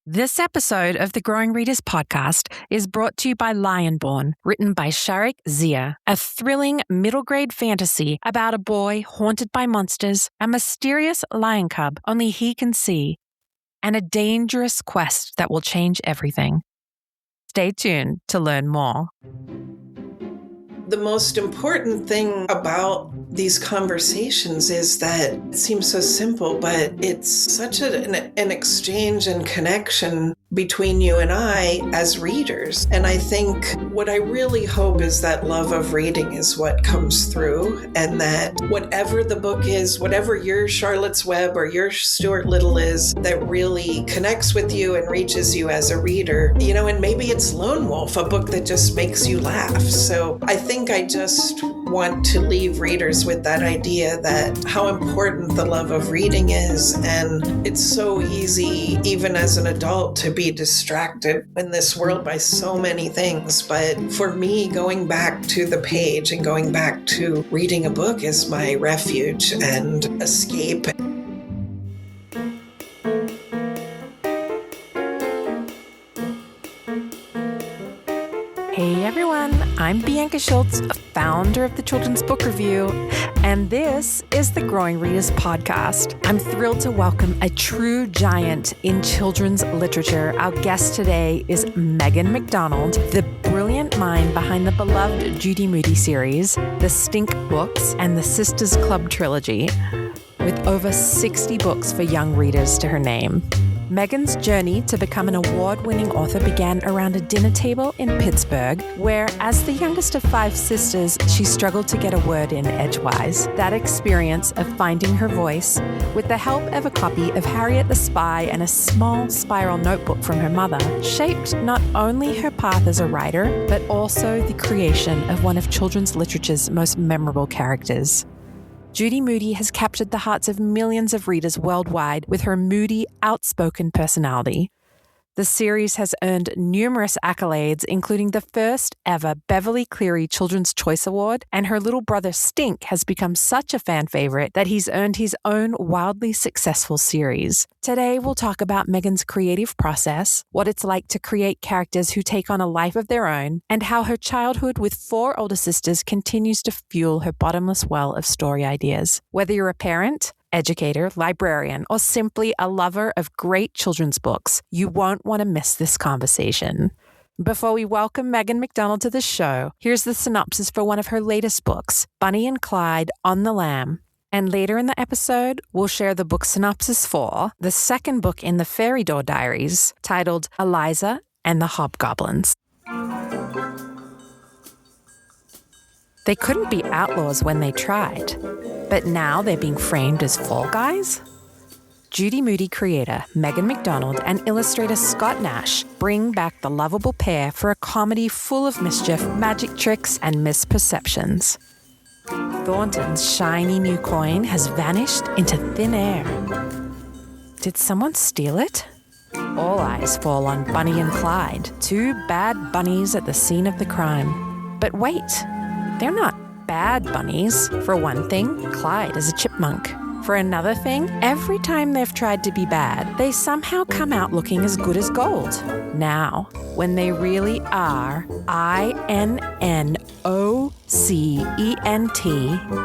This episode of the Growing Readers podcast is brought to you by Lionborn, written by Sharik Zia, a thrilling middle-grade fantasy about a boy haunted by monsters, a mysterious lion cub only he can see, and a dangerous quest that will change everything. Stay tuned to learn more. The most important thing about these conversations is that it seems so simple, but it's such an exchange and connection between you and I as readers. And I think what I really hope is that love of reading is what comes through, and that whatever the book is, whatever your Charlotte's Web or your Stuart Little is that really connects with you and reaches you as a reader, and maybe it's Lone Wolf, a book that just makes you laugh. So I think I just want to leave readers with that idea that how important the love of reading is. And it's so easy, even as an adult, to be distracted in this world by so many things. But for me, going back to the page and going back to reading a book is my refuge and escape. Hey everyone, I'm Bianca Schulze, founder of the Children's Book Review, and this is the Growing Readers podcast. I'm thrilled to welcome a true giant in children's literature. Our guest today is Megan McDonald, the brilliant mind behind the beloved Judy Moody series, the Stink books, and the Sisters Club trilogy, with over 60 books for young readers to her name. Megan's journey to become an award-winning author began around a dinner table in Pittsburgh, where, as the youngest of 5 sisters, she struggled to get a word in edgewise. That experience of finding her voice, with the help of a copy of Harriet the Spy and a small spiral notebook from her mother, shaped not only her path as a writer, but also the creation of one of children's literature's most memorable characters. Judy Moody has captured the hearts of millions of readers worldwide with her moody, outspoken personality. The series has earned numerous accolades, including the first ever Beverly Cleary Children's Choice Award, and her little brother Stink has become such a fan favorite that he's earned his own wildly successful series. Today, we'll talk about Megan's creative process, what it's like to create characters who take on a life of their own, and how her childhood with 4 older sisters continues to fuel her bottomless well of story ideas. Whether you're a parent, educator, librarian, or simply a lover of great children's books, you won't want to miss this conversation. Before we welcome Megan McDonald to the show, here's the synopsis for one of her latest books, Bonnie and Clyde on the Lam. And later in the episode, we'll share the book synopsis for the second book in the Fairy Door Diaries, titled Eliza and the Hobgoblins. They couldn't be outlaws when they tried, but now they're being framed as fall guys? Judy Moody creator Megan McDonald and illustrator Scott Nash bring back the lovable pair for a comedy full of mischief, magic tricks, and misperceptions. Thornton's shiny new coin has vanished into thin air. Did someone steal it? All eyes fall on Bonnie and Clyde, 2 bad bunnies at the scene of the crime. But wait, they're not bad bunnies. For one thing, Clyde is a chipmunk. For another thing, every time they've tried to be bad, they somehow come out looking as good as gold. Now, when they really are INNOCENT,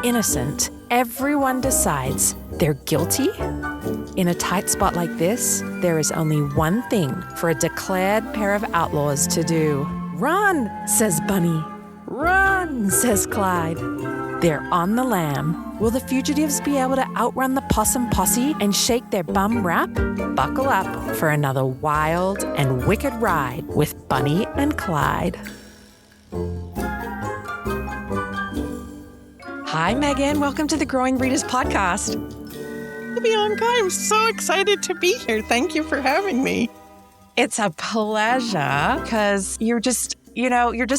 innocent, everyone decides they're guilty? In a tight spot like this, there is only one thing for a declared pair of outlaws to do. Run, says Bunny. Run, says Clyde. They're on the lam. Will the fugitives be able to outrun the possum posse and shake their bum rap? Buckle up for another wild and wicked ride with Bonnie and Clyde. Hi, Megan. Welcome to the Growing Readers podcast. Bianca, I'm so excited to be here. Thank you for having me. It's a pleasure because you're just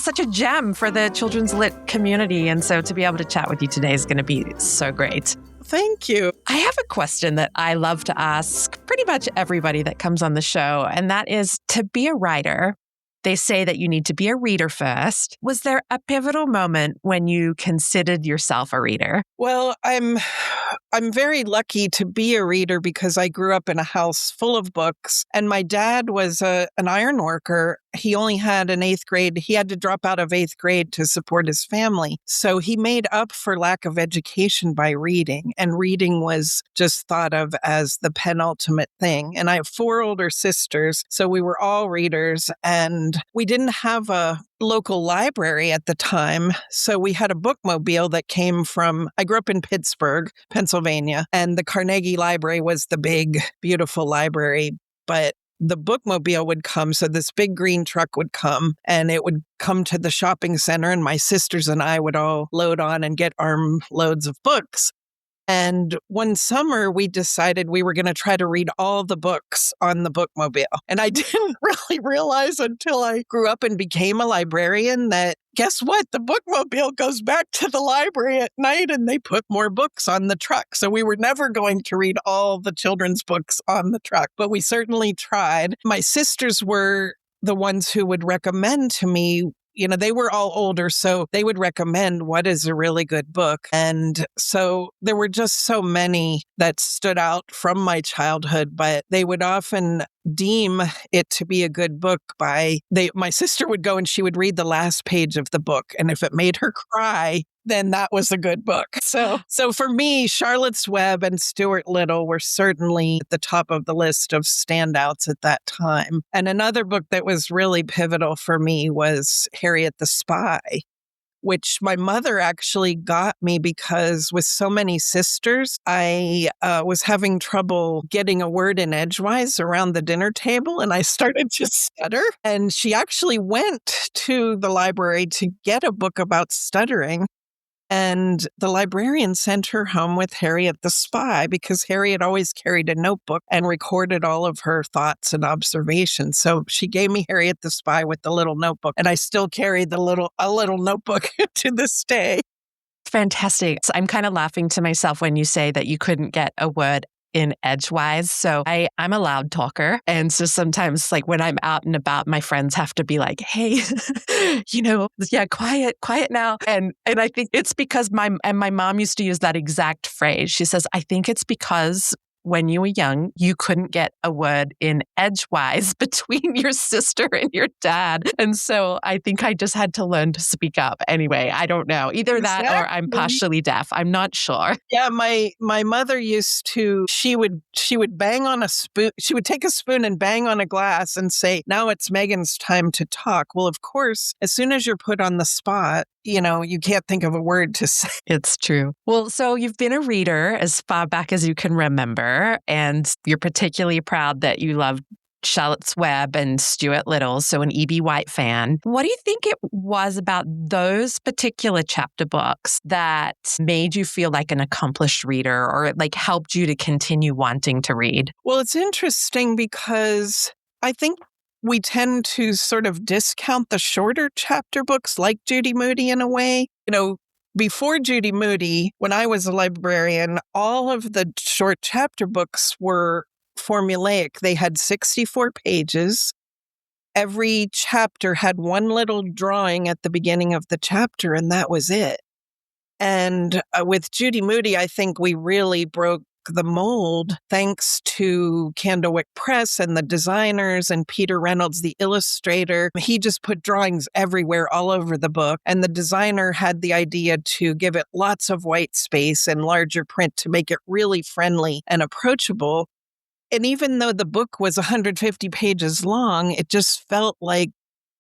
such a gem for the children's lit community. And so to be able to chat with you today is going to be so great. Thank you. I have a question that I love to ask pretty much everybody that comes on the show. And that is, to be a writer, they say that you need to be a reader first. Was there a pivotal moment when you considered yourself a reader? Well, I'm very lucky to be a reader because I grew up in a house full of books, and my dad was an iron worker. He only had an 8th grade. He had to drop out of 8th grade to support his family. So he made up for lack of education by reading, and reading was just thought of as the penultimate thing. And I have 4 older sisters, so we were all readers, and we didn't have a local library at the time. So we had a bookmobile that came from, I grew up in Pittsburgh, Pennsylvania, and the Carnegie Library was the big, beautiful library. But the bookmobile would come. So this big green truck would come, and it would come to the shopping center, and my sisters and I would all load on and get armloads of books. And one summer, we decided we were going to try to read all the books on the bookmobile. And I didn't really realize until I grew up and became a librarian that, guess what? The bookmobile goes back to the library at night and they put more books on the truck. So we were never going to read all the children's books on the truck, but we certainly tried. My sisters were the ones who would recommend to me. They were all older, so they would recommend what is a really good book. And so there were just so many that stood out from my childhood, but they would often deem it to be a good book my sister would go and she would read the last page of the book. And if it made her cry, then that was a good book. So for me, Charlotte's Web and Stuart Little were certainly at the top of the list of standouts at that time. And another book that was really pivotal for me was Harriet the Spy, which my mother actually got me because with so many sisters, I was having trouble getting a word in edgewise around the dinner table, and I started to stutter. And she actually went to the library to get a book about stuttering. And the librarian sent her home with Harriet the Spy because Harriet always carried a notebook and recorded all of her thoughts and observations. So she gave me Harriet the Spy with the little notebook, and I still carry a little notebook to this day. Fantastic. So I'm kind of laughing to myself when you say that you couldn't get a word in edgewise. So I'm a loud talker. And so sometimes like when I'm out and about, my friends have to be like, hey, quiet now. And I think it's because my mom used to use that exact phrase. She says, I think it's because when you were young, you couldn't get a word in edgewise between your sister and your dad. And so I think I just had to learn to speak up. Anyway, I don't know. Either that or I'm partially deaf. I'm not sure. Yeah, my mother used to, she would bang on a spoon. She would take a spoon and bang on a glass and say, now it's Megan's time to talk. Well, of course, as soon as you're put on the spot, you can't think of a word to say. It's true. Well, so you've been a reader as far back as you can remember, and you're particularly proud that you loved Charlotte's Web and Stuart Little, so an E.B. White fan. What do you think it was about those particular chapter books that made you feel like an accomplished reader or like helped you to continue wanting to read? Well, it's interesting because I think we tend to sort of discount the shorter chapter books like Judy Moody in a way. Before Judy Moody, when I was a librarian, all of the short chapter books were formulaic. They had 64 pages. Every chapter had one little drawing at the beginning of the chapter, and that was it. And with Judy Moody, I think we really broke the mold thanks to Candlewick Press and the designers and Peter Reynolds, the illustrator. He just put drawings everywhere all over the book. And the designer had the idea to give it lots of white space and larger print to make it really friendly and approachable. And even though the book was 150 pages long, it just felt like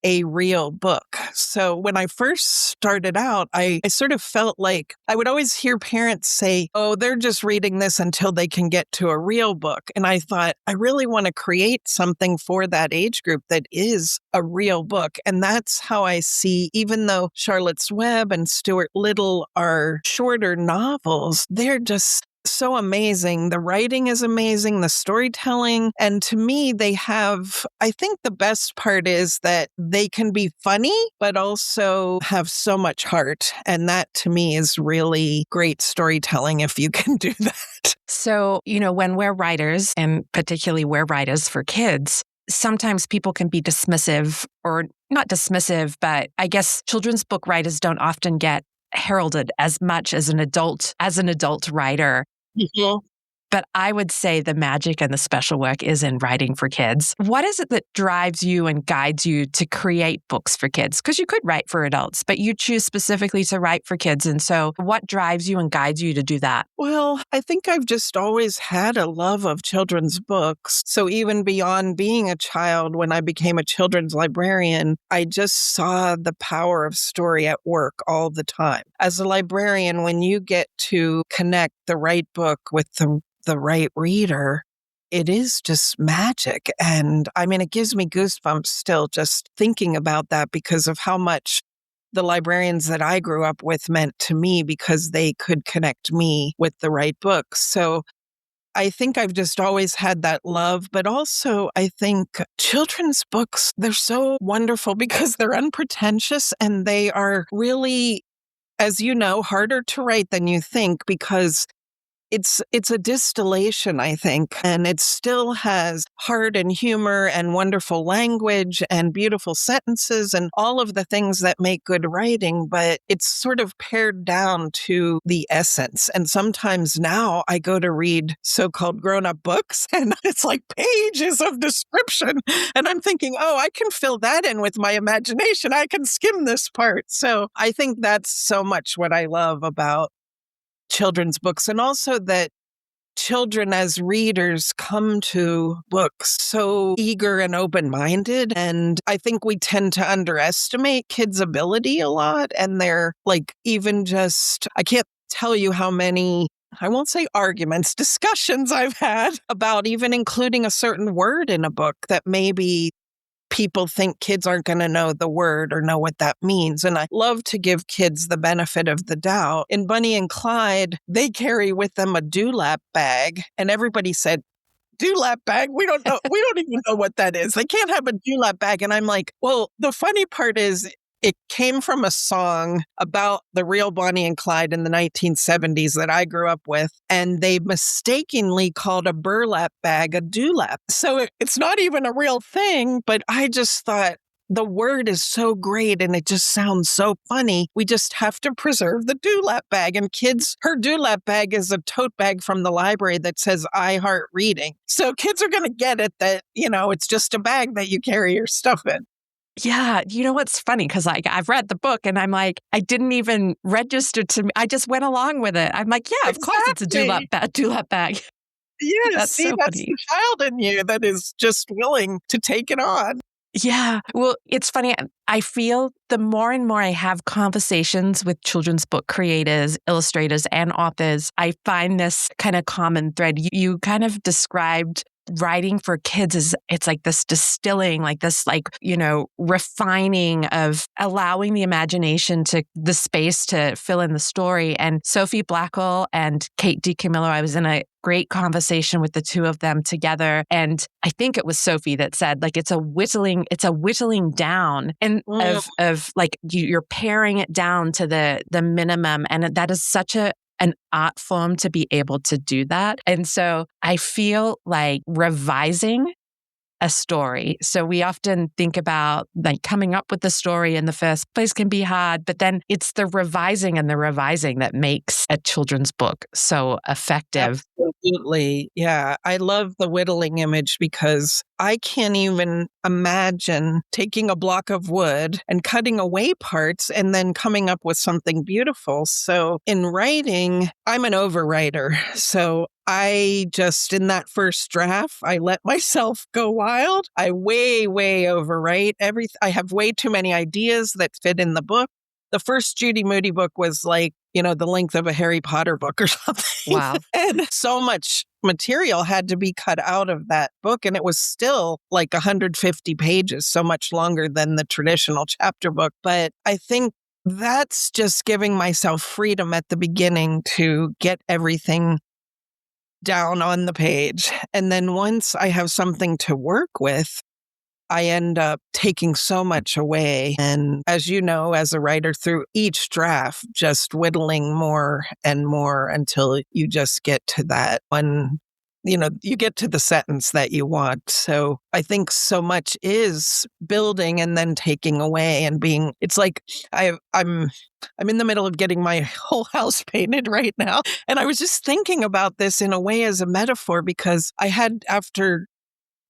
a real book. So when I first started out, I sort of felt like I would always hear parents say, oh, they're just reading this until they can get to a real book. And I thought, I really want to create something for that age group that is a real book. And that's how I see, even though Charlotte's Web and Stuart Little are shorter novels, they're just so amazing. The writing is amazing, the storytelling. And to me, I think the best part is that they can be funny, but also have so much heart. And that to me is really great storytelling if you can do that. So, when we're writers, and particularly we're writers for kids, sometimes people can be dismissive, or not dismissive, but I guess children's book writers don't often get heralded as much as an adult writer. Mhm. But I would say the magic and the special work is in writing for kids. What is it that drives you and guides you to create books for kids? Because you could write for adults, but you choose specifically to write for kids. And so what drives you and guides you to do that? Well, I think I've just always had a love of children's books. So even beyond being a child, when I became a children's librarian, I just saw the power of story at work all the time. As a librarian, when you get to connect the right book with the right reader, it is just magic. And I mean, it gives me goosebumps still just thinking about that, because of how much the librarians that I grew up with meant to me, because they could connect me with the right books. So I think I've just always had that love, but also I think children's books, they're so wonderful because they're unpretentious, and they are really, as you know, harder to write than you think, because it's a distillation, I think, and it still has heart and humor and wonderful language and beautiful sentences and all of the things that make good writing, but it's sort of pared down to the essence. And sometimes now I go to read so-called grown-up books, and it's like pages of description, and I'm thinking, oh, I can fill that in with my imagination. I can skim this part. So I think that's so much what I love about children's books, and also that children as readers come to books so eager and open-minded. And I think we tend to underestimate kids' ability a lot. And they're like, even just, I can't tell you how many, I won't say arguments, discussions I've had about even including a certain word in a book that maybe people think kids aren't going to know the word or know what that means. And I love to give kids the benefit of the doubt. In Bonnie and Clyde, they carry with them a dewlap bag, and everybody said, dewlap bag? We don't know. We don't even know what that is. They can't have a dewlap bag. And I'm like, well, the funny part is it came from a song about the real Bonnie and Clyde in the 1970s that I grew up with, and they mistakenly called a burlap bag a dewlap. So it's not even a real thing, but I just thought the word is so great and it just sounds so funny. We just have to preserve the dewlap bag. And kids, her dewlap bag is a tote bag from the library that says, I heart reading. So kids are going to get it that, it's just a bag that you carry your stuff in. Yeah. You know what's funny? Because I've read the book and I'm like, I didn't even register to me. I just went along with it. I'm like, yeah, of course it's a dewlap bag. Yes, That's so that's funny. the child in you that is just willing to take it on. Yeah. Well, it's funny. I feel the more and more I have conversations with children's book creators, illustrators, and authors, I find this kind of common thread. You kind of described writing for kids is, it's like this distilling, like this, refining of allowing the imagination to the space to fill in the story. And Sophie Blackall and Kate DiCamillo, I was in a great conversation with the two of them together. And I think it was Sophie that said, like, it's a whittling down and of like you're paring it down to the minimum. And that is such an art form to be able to do that. And so I feel like revising a story. So we often think about like coming up with the story in the first place can be hard, but then it's the revising that makes a children's book so effective. Absolutely. Yeah. I love the whittling image because I can't even imagine taking a block of wood and cutting away parts and then coming up with something beautiful. So in writing, I'm an overwriter. So I just, in that first draft, I let myself go wild. I way overwrite everything. I have way too many ideas that fit in the book. The first Judy Moody book was like, the length of a Harry Potter book or something. Wow. And so much material had to be cut out of that book. And it was still like 150 pages, so much longer than the traditional chapter book. But I think that's just giving myself freedom at the beginning to get everything down on the page. And then once I have something to work with, I end up taking so much away. And as you know, as a writer, through each draft, just whittling more and more until you just get to that one, you get to the sentence that you want. So I think so much is building and then taking away and being, it's like I'm in the middle of getting my whole house painted right now. And I was just thinking about this in a way as a metaphor, because after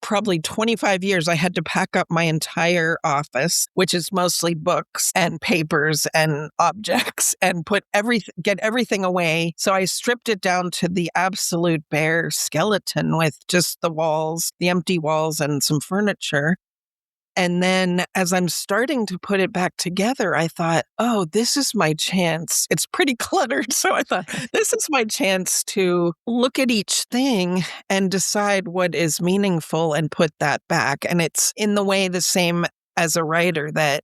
probably 25 years, I had to pack up my entire office, which is mostly books and papers and objects, and get everything away. So I stripped it down to the absolute bare skeleton with just the empty walls and some furniture. And then as I'm starting to put it back together, I thought, oh, this is my chance. It's pretty cluttered. So I thought, this is my chance to look at each thing and decide what is meaningful and put that back. And it's in the way the same as a writer that,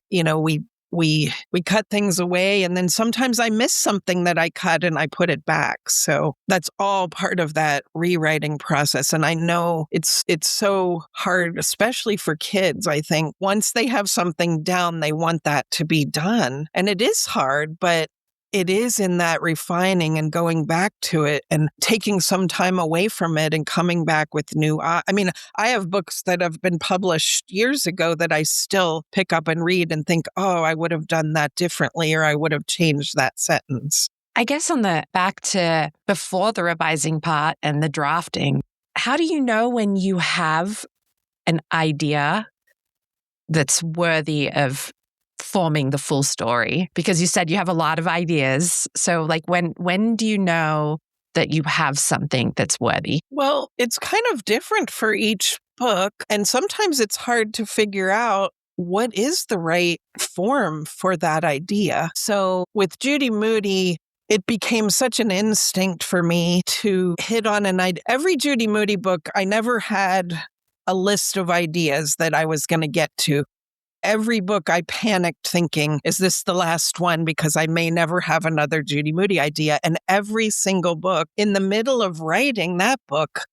we cut things away, and then sometimes I miss something that I cut and I put it back. So that's all part of that rewriting process. And I know it's so hard, especially for kids. I think once they have something down, they want that to be done. And it is hard, but it is in that refining and going back to it and taking some time away from it and coming back with new. I have books that have been published years ago that I still pick up and read and think, oh, I would have done that differently, or I would have changed that sentence. I guess back to before the revising part and the drafting, how do you know when you have an idea that's worthy of forming the full story? Because you said you have a lot of ideas. So like when do you know that you have something that's worthy? Well, it's kind of different for each book. And sometimes it's hard to figure out what is the right form for that idea. So with Judy Moody, it became such an instinct for me to hit on an idea. Every Judy Moody book, I never had a list of ideas that I was going to get to. Every book I panicked thinking, is this the last one? Because I may never have another Judy Moody idea. And every single book, in the middle of writing that book,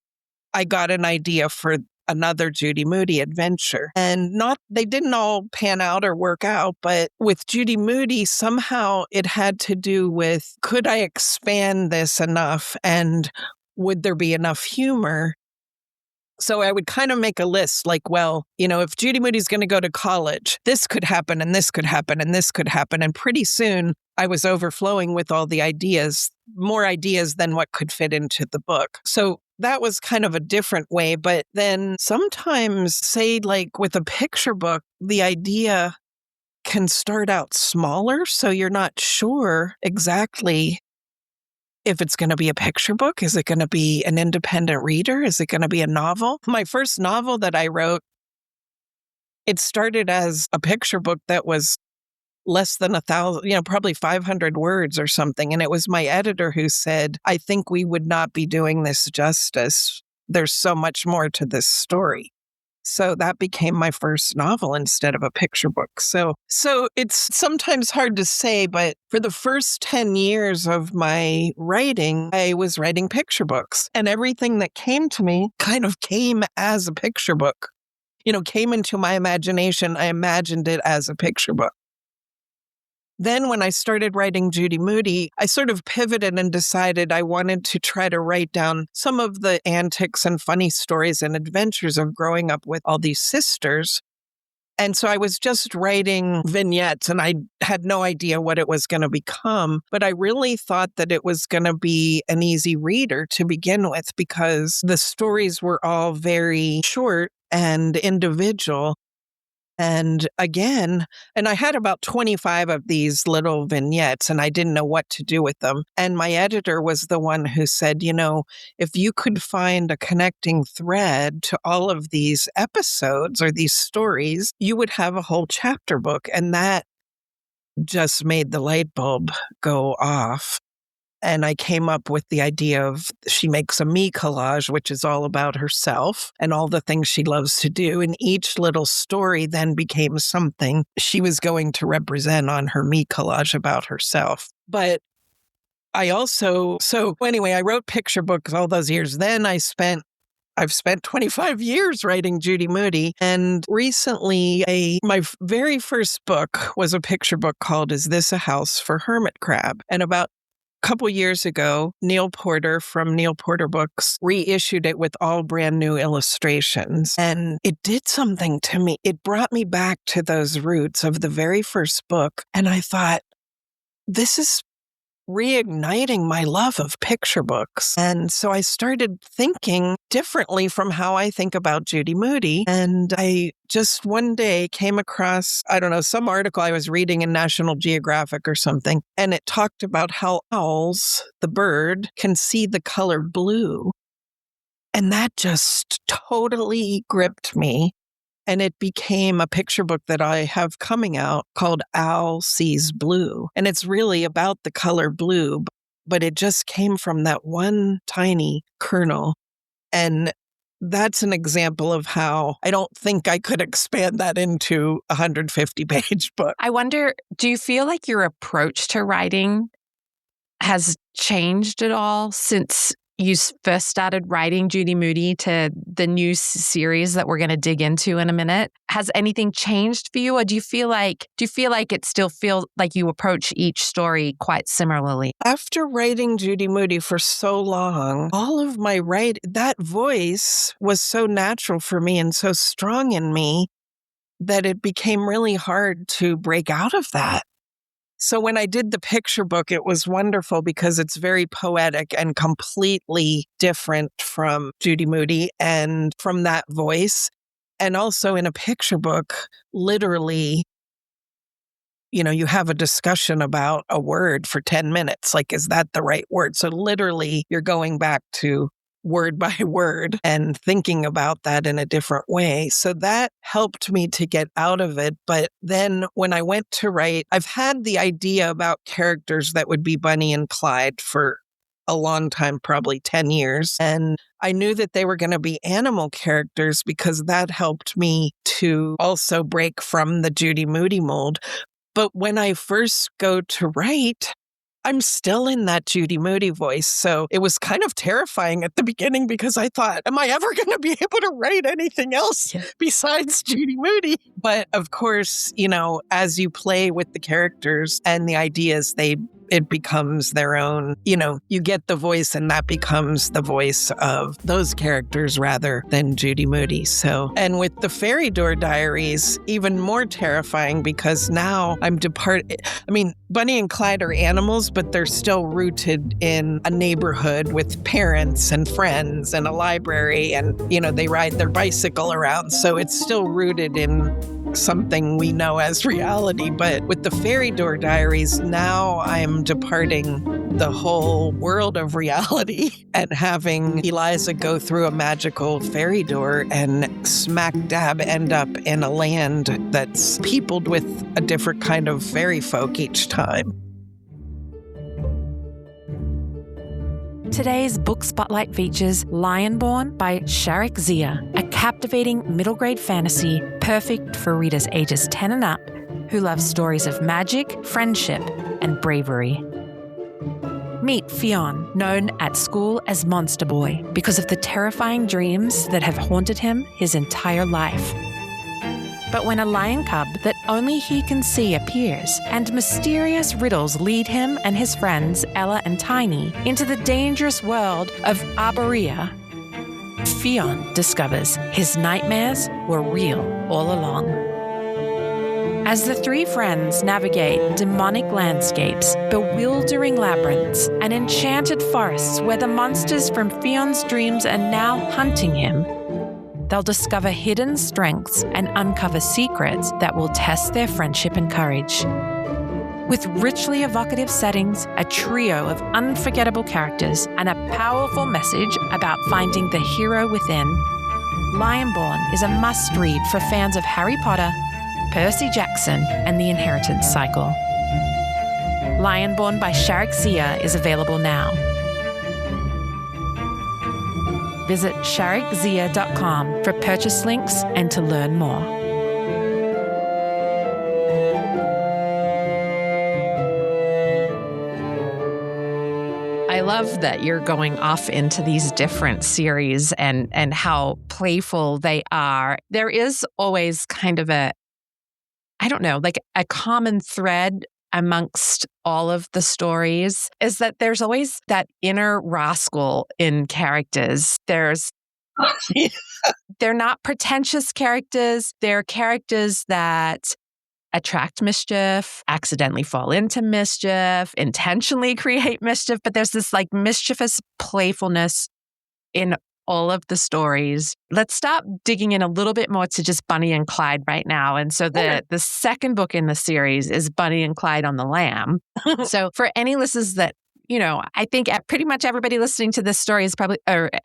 I got an idea for another Judy Moody adventure. And they didn't all pan out or work out, but with Judy Moody, somehow it had to do with, could I expand this enough? And would there be enough humor? So I would kind of make a list like, well, if Judy Moody's going to go to college, this could happen and this could happen and this could happen. And pretty soon I was overflowing with all the ideas, more ideas than what could fit into the book. So that was kind of a different way. But then sometimes, say like with a picture book, the idea can start out smaller. So you're not sure exactly if it's going to be a picture book. Is it going to be an independent reader? Is it going to be a novel? My first novel that I wrote, it started as a picture book that was less than 1,000, probably 500 words or something. And it was my editor who said, I think we would not be doing this justice. There's so much more to this story. So that became my first novel instead of a picture book. So it's sometimes hard to say, but for the first 10 years of my writing, I was writing picture books. And everything that came to me kind of came as a picture book. Came into my imagination. I imagined it as a picture book. Then when I started writing Judy Moody, I sort of pivoted and decided I wanted to try to write down some of the antics and funny stories and adventures of growing up with all these sisters. And so I was just writing vignettes, and I had no idea what it was going to become. But I really thought that it was going to be an easy reader to begin with, because the stories were all very short and individual. And again, I had about 25 of these little vignettes, and I didn't know what to do with them. And my editor was the one who said, if you could find a connecting thread to all of these episodes or these stories, you would have a whole chapter book. And that just made the light bulb go off. And I came up with the idea of, she makes a me collage, which is all about herself and all the things she loves to do. And each little story then became something she was going to represent on her me collage about herself. But I also, I wrote picture books all those years. Then I've spent 25 years writing Judy Moody. And recently, my very first book was a picture book called Is This a House for Hermit Crab? And about couple years ago, Neil Porter from Neil Porter Books reissued it with all brand new illustrations. And it did something to me. It brought me back to those roots of the very first book. And I thought, this is reigniting my love of picture books. And so I started thinking differently from how I think about Judy Moody. And I just one day came across, I don't know, some article I was reading in National Geographic or something, and it talked about how owls, the bird, can see the color blue. And that just totally gripped me. And it became a picture book that I have coming out called Owl Sees Blue. And it's really about the color blue, but it just came from that one tiny kernel. And that's an example of how I don't think I could expand that into a 150-page book. I wonder, do you feel like your approach to writing has changed at all since you first started writing Judy Moody to the new series that we're going to dig into in a minute? Has anything changed for you, or do you feel like it still feels like you approach each story quite similarly? After writing Judy Moody for so long, all of my that voice was so natural for me and so strong in me that it became really hard to break out of that. So when I did the picture book, it was wonderful because it's very poetic and completely different from Judy Moody and from that voice. And also in a picture book, literally, you have a discussion about a word for 10 minutes. Like, is that the right word? So literally, you're going back to word by word and thinking about that in a different way. So that helped me to get out of it. But then when I went to write, I've had the idea about characters that would be Bonnie and Clyde for a long time, probably 10 years. And I knew that they were going to be animal characters because that helped me to also break from the Judy Moody mold. But when I first go to write, I'm still in that Judy Moody voice. So it was kind of terrifying at the beginning because I thought, am I ever going to be able to write anything else besides Judy Moody? But of course, as you play with the characters and the ideas, it becomes their own, you get the voice and that becomes the voice of those characters rather than Judy Moody. So, and with the Fairy Door Diaries, even more terrifying because now I'm Bonnie and Clyde are animals, but they're still rooted in a neighborhood with parents and friends and a library and, they ride their bicycle around. So it's still rooted in something we know as reality. But with the Fairy Door Diaries, now I'm departing the whole world of reality and having Eliza go through a magical fairy door and smack dab end up in a land that's peopled with a different kind of fairy folk each time. Today's Book Spotlight features Lionborn by Sharik Zia, a captivating middle-grade fantasy perfect for readers ages 10 and up who love stories of magic, friendship, and bravery. Meet Fionn, known at school as Monster Boy because of the terrifying dreams that have haunted him his entire life. But when a lion cub that only he can see appears, and mysterious riddles lead him and his friends, Ella and Tiny, into the dangerous world of Arborea, Fionn discovers his nightmares were real all along. As the three friends navigate demonic landscapes, bewildering labyrinths, and enchanted forests where the monsters from Fionn's dreams are now hunting him, they'll discover hidden strengths and uncover secrets that will test their friendship and courage. With richly evocative settings, a trio of unforgettable characters, and a powerful message about finding the hero within, Lionborn is a must-read for fans of Harry Potter, Percy Jackson, and the Inheritance Cycle. Lionborn by Sharik Zia is available now. Visit sharikzia.com for purchase links and to learn more. I love that you're going off into these different series and how playful they are. There is always kind of a common thread amongst all of the stories is that there's always that inner rascal in characters. They're not pretentious characters. They're characters that attract mischief, accidentally fall into mischief, intentionally create mischief. But there's this like mischievous playfulness in all of the stories. Let's stop digging in a little bit more to just Bonnie and Clyde right now. And so the second book in the series is Bonnie and Clyde on the Lam. So for any listeners that, I think pretty much everybody listening to this story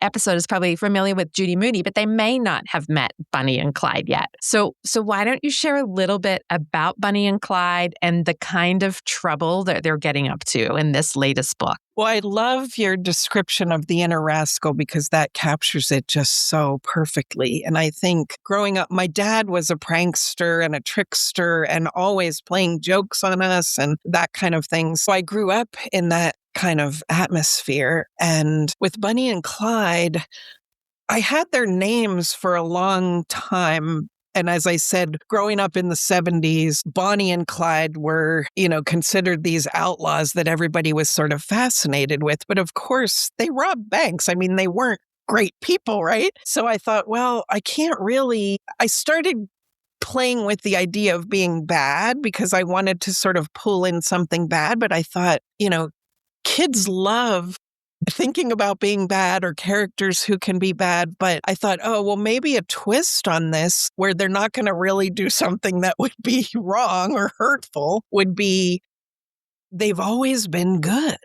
episode is probably familiar with Judy Moody, but they may not have met Bonnie and Clyde yet. So why don't you share a little bit about Bonnie and Clyde and the kind of trouble that they're getting up to in this latest book? Well, I love your description of the inner rascal because that captures it just so perfectly. And I think growing up, my dad was a prankster and a trickster and always playing jokes on us and that kind of thing. So I grew up in that kind of atmosphere. And with Bonnie and Clyde, I had their names for a long time. And as I said, growing up in the 70s, Bonnie and Clyde were, considered these outlaws that everybody was sort of fascinated with. But of course, they robbed banks. I mean, they weren't great people, right? So I thought, well, I started playing with the idea of being bad because I wanted to sort of pull in something bad. But I thought, kids love thinking about being bad or characters who can be bad. But I thought, maybe a twist on this where they're not going to really do something that would be wrong or hurtful would be they've always been good.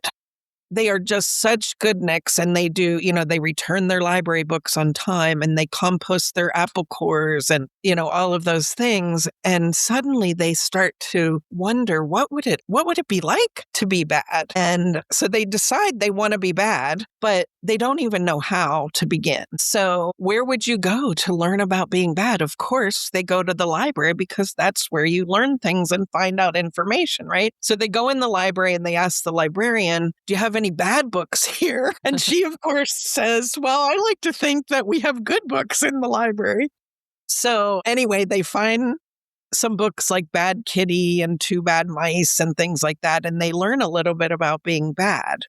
They are just such good nicks and they do, they return their library books on time and they compost their apple cores and, all of those things. And suddenly they start to wonder, what would it be like to be bad? And so they decide they want to be bad, but they don't even know how to begin. So where would you go to learn about being bad? Of course, they go to the library because that's where you learn things and find out information, right? So they go in the library and they ask the librarian, do you have any bad books here? And she, of course, says, well, I like to think that we have good books in the library. So anyway, they find some books like Bad Kitty and Two Bad Mice and things like that. And they learn a little bit about being bad.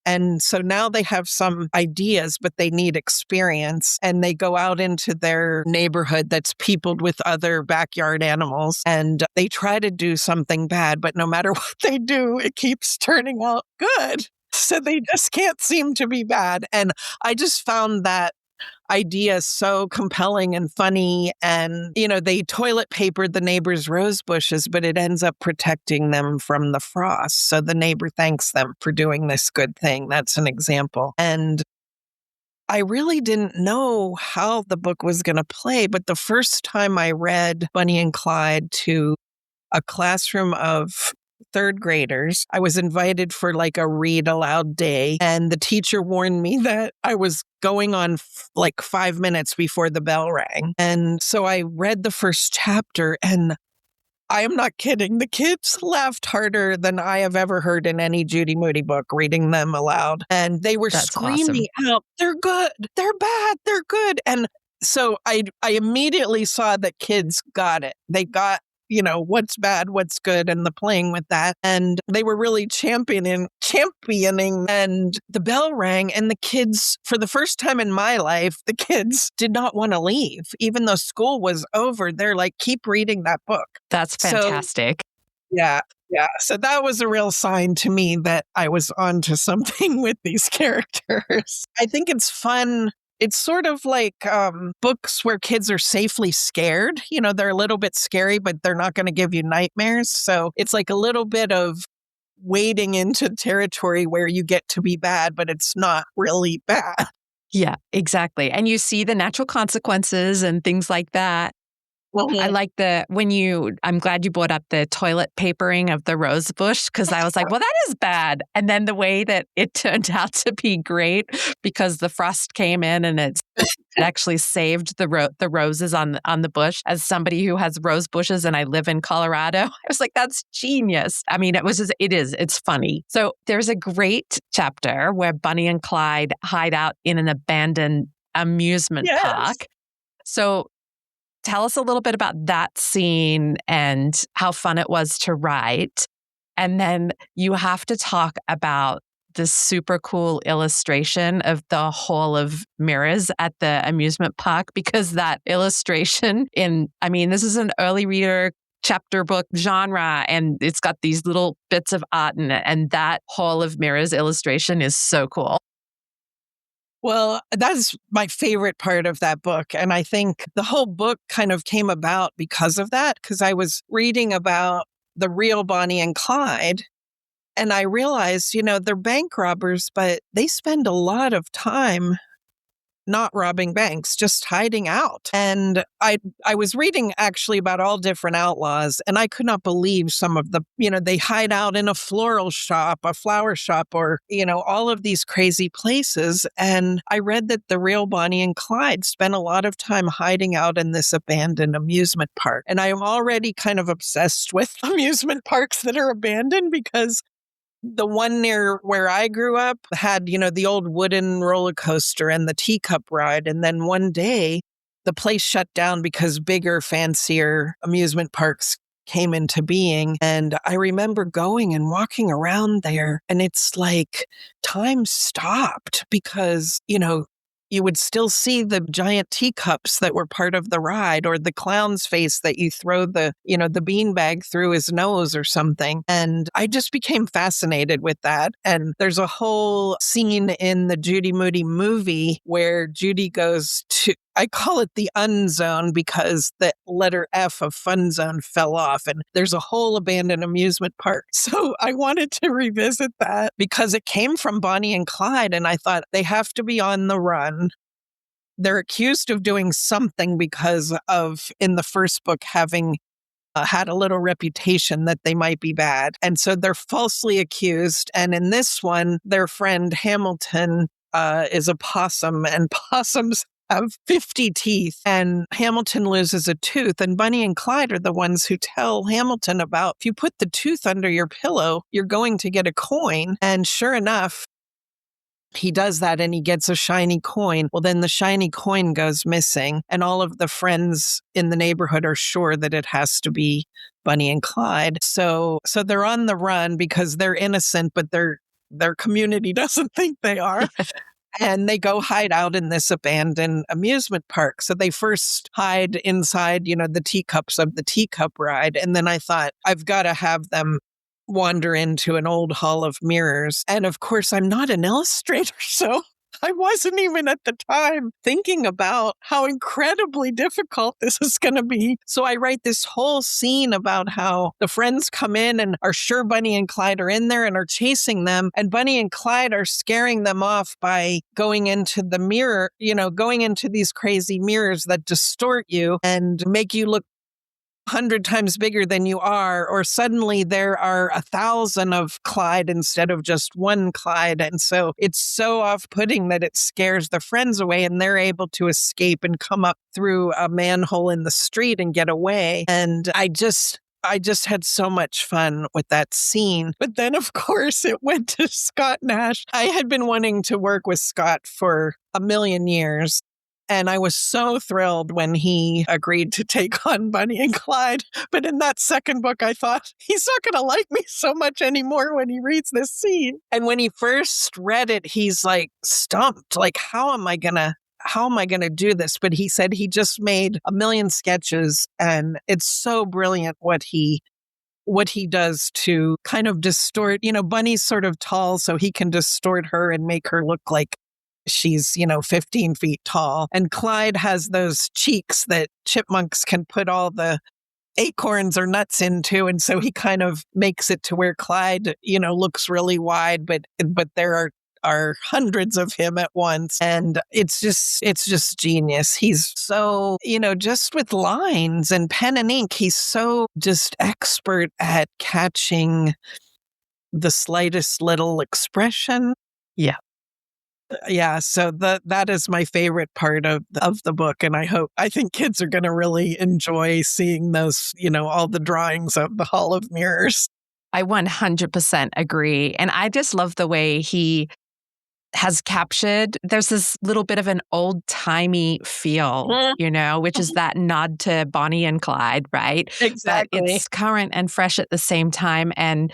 And so now they have some ideas, but they need experience. And they go out into their neighborhood that's peopled with other backyard animals. And they try to do something bad, but no matter what they do, it keeps turning out good. So they just can't seem to be bad. And I just found that idea so compelling and funny. And, they toilet papered the neighbor's rose bushes, but it ends up protecting them from the frost. So the neighbor thanks them for doing this good thing. That's an example. And I really didn't know how the book was going to play, but the first time I read Bonnie and Clyde to a classroom of third graders, I was invited for like a read aloud day. And the teacher warned me that I was going on like 5 minutes before the bell rang. And so I read the first chapter and I am not kidding. The kids laughed harder than I have ever heard in any Judy Moody book, reading them aloud. And they were screaming out, they're good, they're bad, they're good. And so I immediately saw that kids got it. They got what's bad, what's good, and the playing with that. And they were really championing, and the bell rang, and the kids, for the first time in my life, the kids did not want to leave. Even though school was over, they're like, keep reading that book. That's fantastic. Yeah. So that was a real sign to me that I was onto something with these characters. I think it's fun. It's sort of like books where kids are safely scared. They're a little bit scary, but they're not going to give you nightmares. So it's like a little bit of wading into territory where you get to be bad, but it's not really bad. Yeah, exactly. And you see the natural consequences and things like that. I like I'm glad you brought up the toilet papering of the rose bush, because I was like, well, that is bad. And then the way that it turned out to be great, because the frost came in and it actually saved the roses on the bush. As somebody who has rose bushes and I live in Colorado, I was like, that's genius. I mean, it's funny. So there's a great chapter where Bonnie and Clyde hide out in an abandoned amusement park. So tell us a little bit about that scene and how fun it was to write. And then you have to talk about this super cool illustration of the Hall of Mirrors at the amusement park, because that illustration this is an early reader chapter book genre, and it's got these little bits of art in it. And that Hall of Mirrors illustration is so cool. Well, that's my favorite part of that book. And I think the whole book kind of came about because of that, because I was reading about the real Bonnie and Clyde. And I realized, they're bank robbers, but they spend a lot of time not robbing banks, just hiding out. And I was reading actually about all different outlaws, and I could not believe some of the, they hide out in a floral shop, a flower shop, or, all of these crazy places. And I read that the real Bonnie and Clyde spent a lot of time hiding out in this abandoned amusement park. And I am already kind of obsessed with amusement parks that are abandoned, because the one near where I grew up had, the old wooden roller coaster and the teacup ride. And then one day the place shut down because bigger, fancier amusement parks came into being. And I remember going and walking around there, and it's like time stopped, because, you would still see the giant teacups that were part of the ride, or the clown's face that you throw the beanbag through his nose or something. And I just became fascinated with that. And there's a whole scene in the Judy Moody movie where Judy goes to, I call it the unzone, because the letter F of fun zone fell off, and there's a whole abandoned amusement park. So I wanted to revisit that because it came from Bonnie and Clyde, and I thought they have to be on the run. They're accused of doing something because of, in the first book, having had a little reputation that they might be bad. And so they're falsely accused. And in this one, their friend Hamilton is a possum, and possums have 50 teeth, and Hamilton loses a tooth. And Bonnie and Clyde are the ones who tell Hamilton about, if you put the tooth under your pillow, you're going to get a coin. And sure enough, he does that, and he gets a shiny coin. Well, then the shiny coin goes missing, and all of the friends in the neighborhood are sure that it has to be Bonnie and Clyde. So they're on the run because they're innocent, but their community doesn't think they are. And they go hide out in this abandoned amusement park. So they first hide inside, the teacups of the teacup ride. And then I thought, I've got to have them wander into an old hall of mirrors. And of course, I'm not an illustrator, so I wasn't even at the time thinking about how incredibly difficult this is going to be. So I write this whole scene about how the friends come in and are sure Bonnie and Clyde are in there and are chasing them. And Bonnie and Clyde are scaring them off by going into the mirror, going into these crazy mirrors that distort you and make you look 100 times bigger than you are, or suddenly there are 1,000 of Clyde instead of just one Clyde. And so it's so off-putting that it scares the friends away, and they're able to escape and come up through a manhole in the street and get away. And I just had so much fun with that scene. But then, of course, it went to Scott Nash. I had been wanting to work with Scott for a million years. And I was so thrilled when he agreed to take on Bonnie and Clyde. But in that second book, I thought, he's not going to like me so much anymore when he reads this scene. And when he first read it, he's like stumped. Like, how am I going to do this? But he said he just made a million sketches, and it's so brilliant what he does to kind of distort. Bunny's sort of tall, so he can distort her and make her look like she's, 15 feet tall. And Clyde has those cheeks that chipmunks can put all the acorns or nuts into. And so he kind of makes it to where Clyde, looks really wide, but there are hundreds of him at once. And it's just genius. He's so, just with lines and pen and ink, he's so just expert at catching the slightest little expression. Yeah. Yeah, so that is my favorite part of the book, and I think kids are going to really enjoy seeing those, all the drawings of the Hall of Mirrors. I 100% agree, and I just love the way he has captured. There's this little bit of an old-timey feel, which is that nod to Bonnie and Clyde, right? Exactly. But it's current and fresh at the same time, and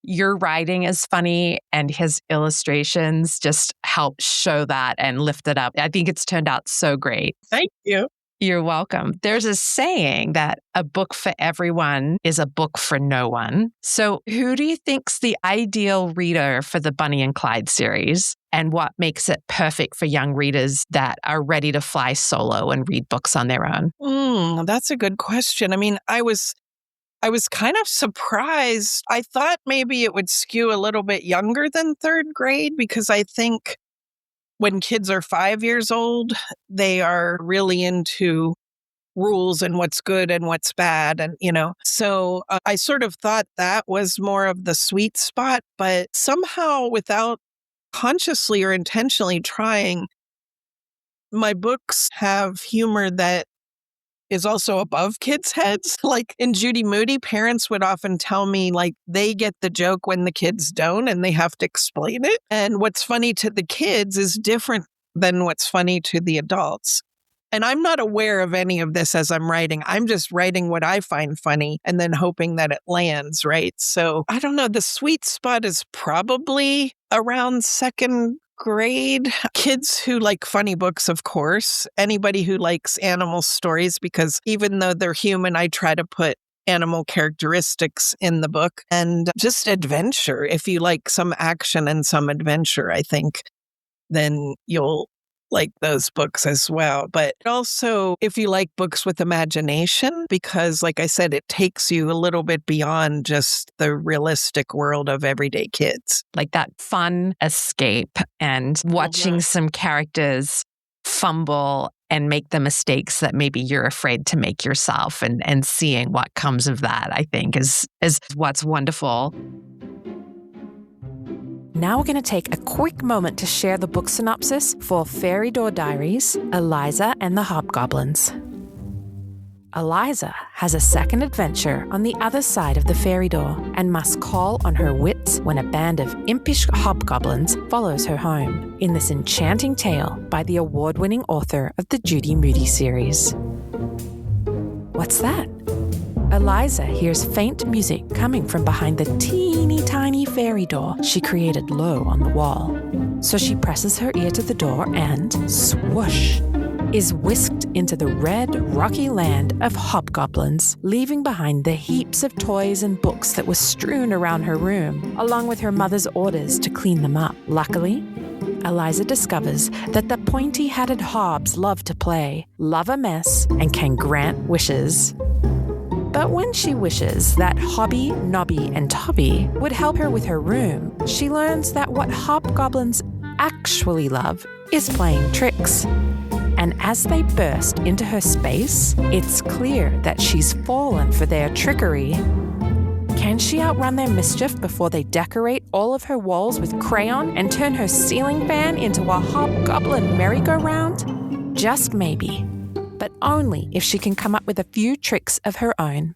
Your writing is funny and his illustrations just help show that and lift it up. I think it's turned out so great. Thank you. You're welcome. There's a saying that a book for everyone is a book for no one. So who do you think's the ideal reader for the Bonnie and Clyde series? And what makes it perfect for young readers that are ready to fly solo and read books on their own? That's a good question. I mean, I was kind of surprised. I thought maybe it would skew a little bit younger than third grade because I think when kids are 5 years old, they are really into rules and what's good and what's bad. And, so I sort of thought that was more of the sweet spot, but somehow without consciously or intentionally trying, my books have humor that is also above kids' heads. Like in Judy Moody, parents would often tell me like they get the joke when the kids don't and they have to explain it. And what's funny to the kids is different than what's funny to the adults. And I'm not aware of any of this as I'm writing. I'm just writing what I find funny and then hoping that it lands, right? So I don't know. The sweet spot is probably around second grade. Kids who like funny books, of course. Anybody who likes animal stories, because even though they're human, I try to put animal characteristics in the book. And just adventure. If you like some action and some adventure, I think, then you'll like those books as well. But also, if you like books with imagination, because like I said, it takes you a little bit beyond just the realistic world of everyday kids. Like that fun escape and watching some characters fumble and make the mistakes that maybe you're afraid to make yourself, and seeing what comes of that, I think, is what's wonderful. Now we're going to take a quick moment to share the book synopsis for Fairy Door Diaries, Eliza and the Hobgoblins. Eliza has a second adventure on the other side of the fairy door and must call on her wits when a band of impish hobgoblins follows her home in this enchanting tale by the award-winning author of the Judy Moody series. What's that? Eliza hears faint music coming from behind the teeny tiny fairy door she created low on the wall. So she presses her ear to the door and, swoosh, is whisked into the red, rocky land of hobgoblins, leaving behind the heaps of toys and books that were strewn around her room, along with her mother's orders to clean them up. Luckily, Eliza discovers that the pointy-hatted hobs love to play, love a mess, and can grant wishes. But when she wishes that Hobby, Nobby, and Tobby would help her with her room, she learns that what hobgoblins actually love is playing tricks. And as they burst into her space, it's clear that she's fallen for their trickery. Can she outrun their mischief before they decorate all of her walls with crayon and turn her ceiling fan into a hobgoblin merry-go-round? Just maybe. But only if she can come up with a few tricks of her own.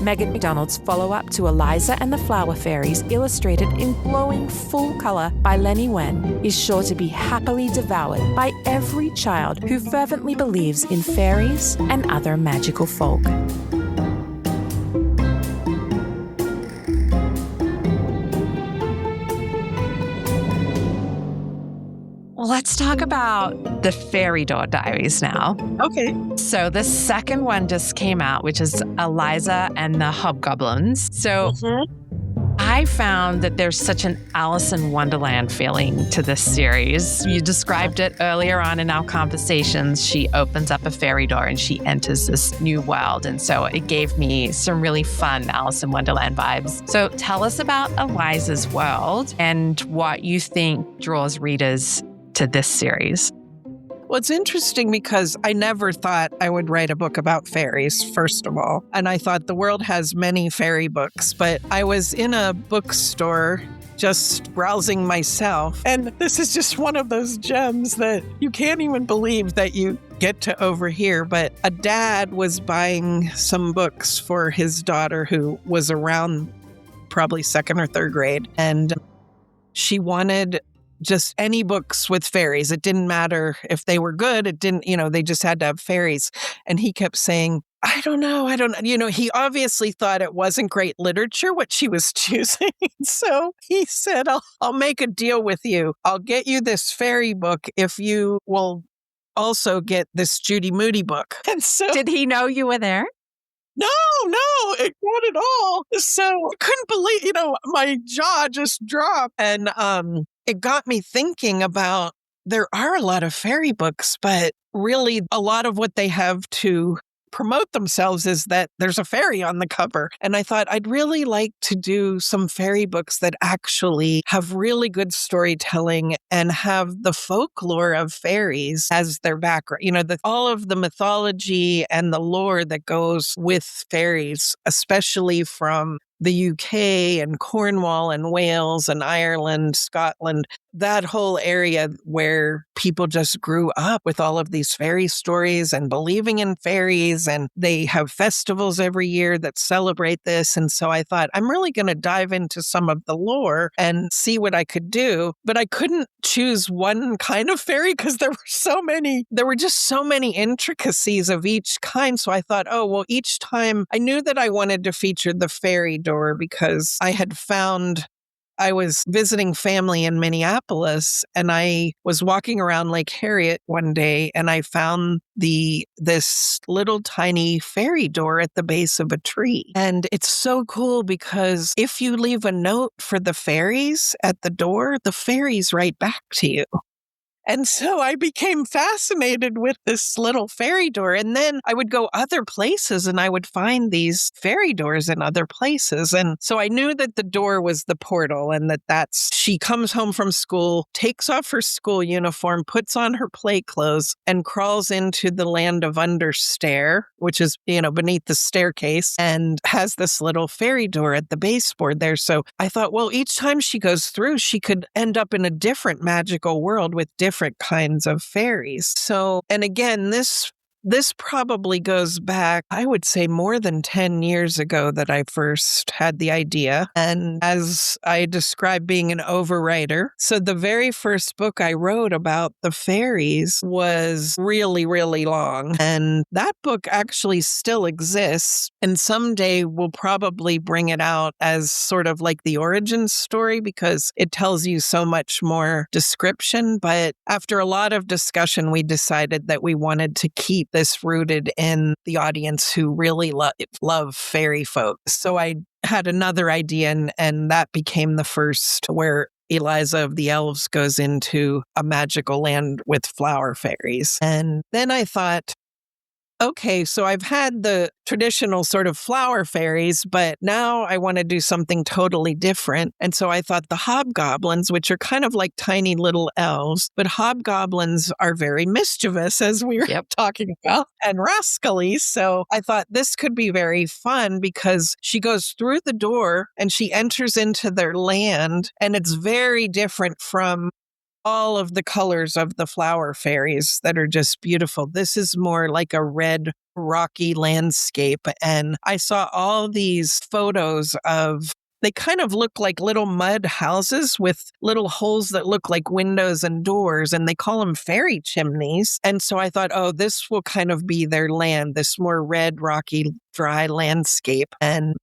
Megan McDonald's follow-up to Eliza and the Flower Fairies, illustrated in glowing full color by Lenny Wen, is sure to be happily devoured by every child who fervently believes in fairies and other magical folk. Let's talk about the Fairy Door Diaries now. Okay. So the second one just came out, which is Eliza and the Hobgoblins. So I found that there's such an Alice in Wonderland feeling to this series. You described it earlier on in our conversations. She opens up a fairy door and she enters this new world. And so it gave me some really fun Alice in Wonderland vibes. So tell us about Eliza's world and what you think draws readers to this series. Well, it's interesting because I never thought I would write a book about fairies, first of all. And I thought the world has many fairy books, but I was in a bookstore just browsing myself. And this is just one of those gems that you can't even believe that you get to overhear. But a dad was buying some books for his daughter who was around probably second or third grade. And she wanted just any books with fairies. It didn't matter if they were good. It didn't, they just had to have fairies. And he kept saying, I don't know. He obviously thought it wasn't great literature, what she was choosing. So he said, I'll make a deal with you. I'll get you this fairy book if you will also get this Judy Moody book. And so Did he know you were there? no, not at all. So I couldn't believe, my jaw just dropped. And it got me thinking about there are a lot of fairy books, but really a lot of what they have to promote themselves is that there's a fairy on the cover. And I thought I'd really like to do some fairy books that actually have really good storytelling and have the folklore of fairies as their background. All of the mythology and the lore that goes with fairies, especially from the UK and Cornwall and Wales and Ireland, Scotland, that whole area where people just grew up with all of these fairy stories and believing in fairies. And they have festivals every year that celebrate this. And so I thought, I'm really going to dive into some of the lore and see what I could do. But I couldn't choose one kind of fairy because there were just so many intricacies of each kind. So I thought, each time I knew that I wanted to feature the fairy door because I was visiting family in Minneapolis, and I was walking around Lake Harriet one day, and I found this little tiny fairy door at the base of a tree. And it's so cool because if you leave a note for the fairies at the door, the fairies write back to you. And so I became fascinated with this little fairy door. And then I would go other places and I would find these fairy doors in other places. And so I knew that the door was the portal and she comes home from school, takes off her school uniform, puts on her play clothes and crawls into the land of Understair, which is, beneath the staircase, and has this little fairy door at the baseboard there. So I thought, each time she goes through, she could end up in a different magical world with different kinds of fairies. So, and again, this probably goes back, I would say, more than 10 years ago that I first had the idea. And as I described being an overwriter, so the very first book I wrote about the fairies was really, really long. And that book actually still exists. And someday we'll probably bring it out as sort of like the origin story because it tells you so much more description. But after a lot of discussion, we decided that we wanted to keep this rooted in the audience who really love fairy folk. So I had another idea, and that became the first, where Eliza of the Elves goes into a magical land with flower fairies. And then I thought, okay, so I've had the traditional sort of flower fairies, but now I want to do something totally different. And so I thought the hobgoblins, which are kind of like tiny little elves, but hobgoblins are very mischievous, as we were talking about, and rascally. So I thought this could be very fun because she goes through the door and she enters into their land, and it's very different from all of the colors of the flower fairies that are just beautiful. This is more like a red, rocky landscape. And I saw all these photos they kind of look like little mud houses with little holes that look like windows and doors, and they call them fairy chimneys. And so I thought, this will kind of be their land, this more red, rocky, dry landscape. And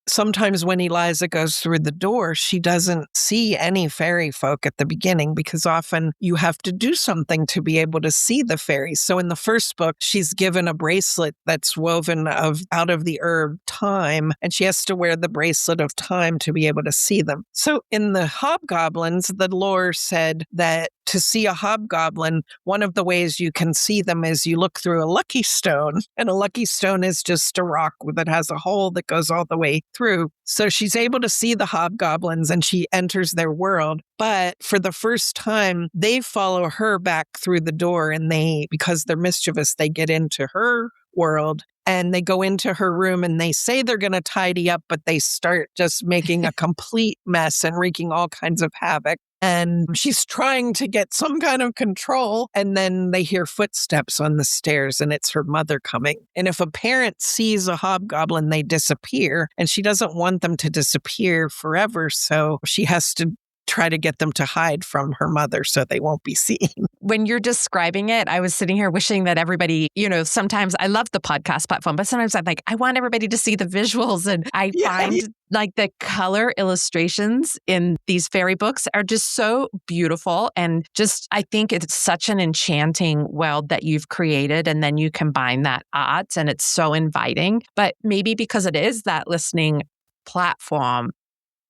sometimes when Eliza goes through the door, she doesn't see any fairy folk at the beginning because often you have to do something to be able to see the fairies. So in the first book, she's given a bracelet that's woven out of the herb thyme, and she has to wear the bracelet of time to be able to see them. So in the hobgoblins, the lore said that to see a hobgoblin, one of the ways you can see them is you look through a lucky stone, and a lucky stone is just a rock that has a hole that goes all the way through. So she's able to see the hobgoblins and she enters their world. But for the first time, they follow her back through the door, and because they're mischievous, they get into her world. And they go into her room and they say they're going to tidy up, but they start just making a complete mess and wreaking all kinds of havoc. And she's trying to get some kind of control. And then they hear footsteps on the stairs, and it's her mother coming. And if a parent sees a hobgoblin, they disappear. And she doesn't want them to disappear forever. So she has to try to get them to hide from her mother so they won't be seen. When you're describing it, I was sitting here wishing that everybody, sometimes I love the podcast platform, but sometimes I'm like, I want everybody to see the visuals. And I find like the color illustrations in these fairy books are just so beautiful. And just, I think it's such an enchanting world that you've created. And then you combine that art and it's so inviting. But maybe because it is that listening platform,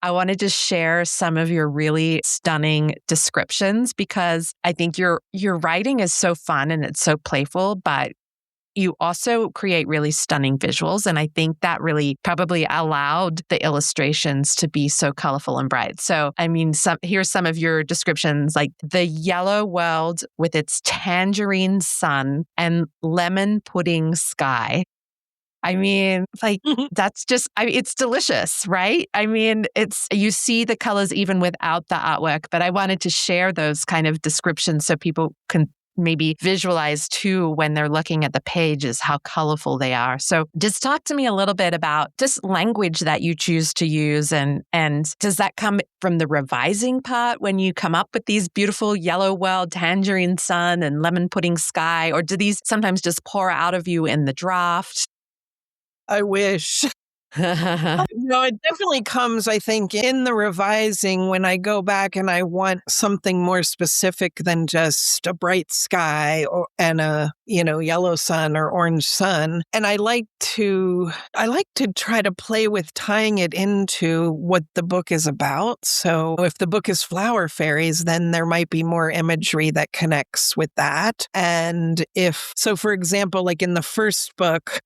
I want to just share some of your really stunning descriptions because I think your writing is so fun and it's so playful, but you also create really stunning visuals. And I think that really probably allowed the illustrations to be so colorful and bright. So, I mean, here's some of your descriptions, like the yellow world with its tangerine sun and lemon pudding sky. I mean, like, that's just, it's delicious, right? I mean, you see the colors even without the artwork, but I wanted to share those kind of descriptions so people can maybe visualize too when they're looking at the pages, how colorful they are. So just talk to me a little bit about just language that you choose to use. And does that come from the revising part when you come up with these beautiful yellow world, tangerine sun and lemon pudding sky? Or do these sometimes just pour out of you in the draft? I wish. No, it definitely comes, I think, in the revising when I go back and I want something more specific than just a bright sky and a, yellow sun or orange sun. And I like to try to play with tying it into what the book is about. So if the book is flower fairies, then there might be more imagery that connects with that. And for example, like in the first book,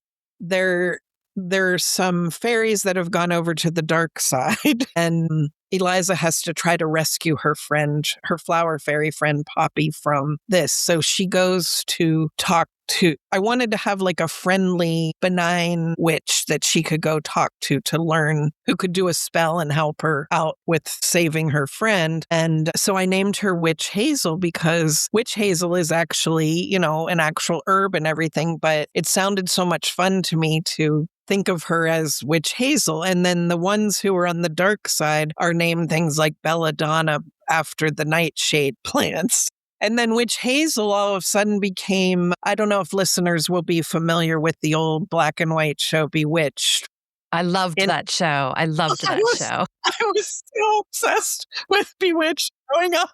there's some fairies that have gone over to the dark side, and Eliza has to try to rescue her flower fairy friend Poppy from this. So she goes to talk to, I wanted to have like a friendly, benign witch that she could go talk to learn who could do a spell and help her out with saving her friend. And so I named her Witch Hazel because witch hazel is actually, an actual herb and everything, but it sounded so much fun to me to think of her as Witch Hazel. And then the ones who are on the dark side are named things like Belladonna after the nightshade plants. And then Witch Hazel all of a sudden became, I don't know if listeners will be familiar with the old black and white show Bewitched. I loved that show. I was so obsessed with Bewitched growing up.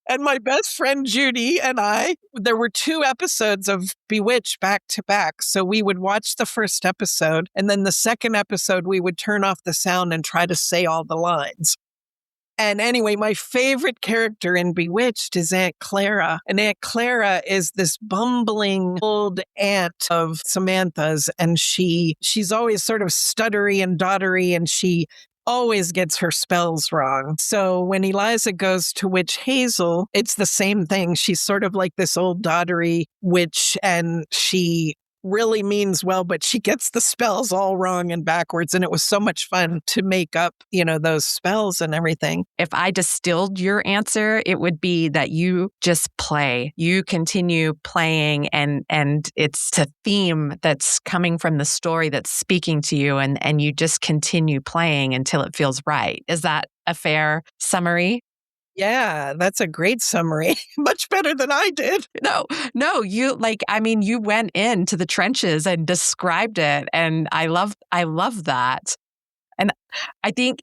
And my best friend Judy and I, there were 2 episodes of Bewitched back to back. So we would watch the first episode, and then the second episode, we would turn off the sound and try to say all the lines. And anyway, my favorite character in Bewitched is Aunt Clara. And Aunt Clara is this bumbling old aunt of Samantha's. And she's always sort of stuttery and doddery, and she always gets her spells wrong. So when Eliza goes to Witch Hazel, it's the same thing. She's sort of like this old doddery witch, and she really means well, but she gets the spells all wrong and backwards. And it was so much fun to make up, those spells and everything. If I distilled your answer, it would be that you just play. You continue playing and it's a theme that's coming from the story that's speaking to you and you just continue playing until it feels right. Is that a fair summary? Yeah, that's a great summary. Much better than I did. No, you went into the trenches and described it. And I love that. And I think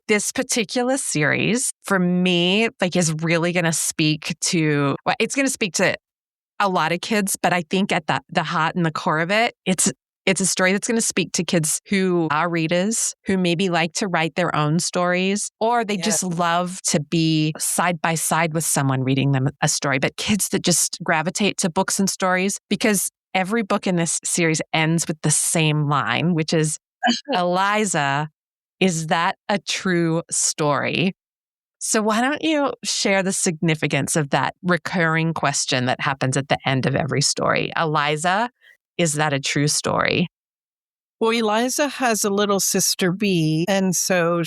this particular series for me, is really going to speak to, it's going to speak to a lot of kids, but I think at the heart and the core of it, it's a story that's going to speak to kids who are readers, who maybe like to write their own stories, or they just love to be side by side with someone reading them a story. But kids that just gravitate to books and stories, because every book in this series ends with the same line, which is, Eliza, is that a true story? So why don't you share the significance of that recurring question that happens at the end of every story? Eliza, is that a true story? Well, Eliza has a little sister Bee, and so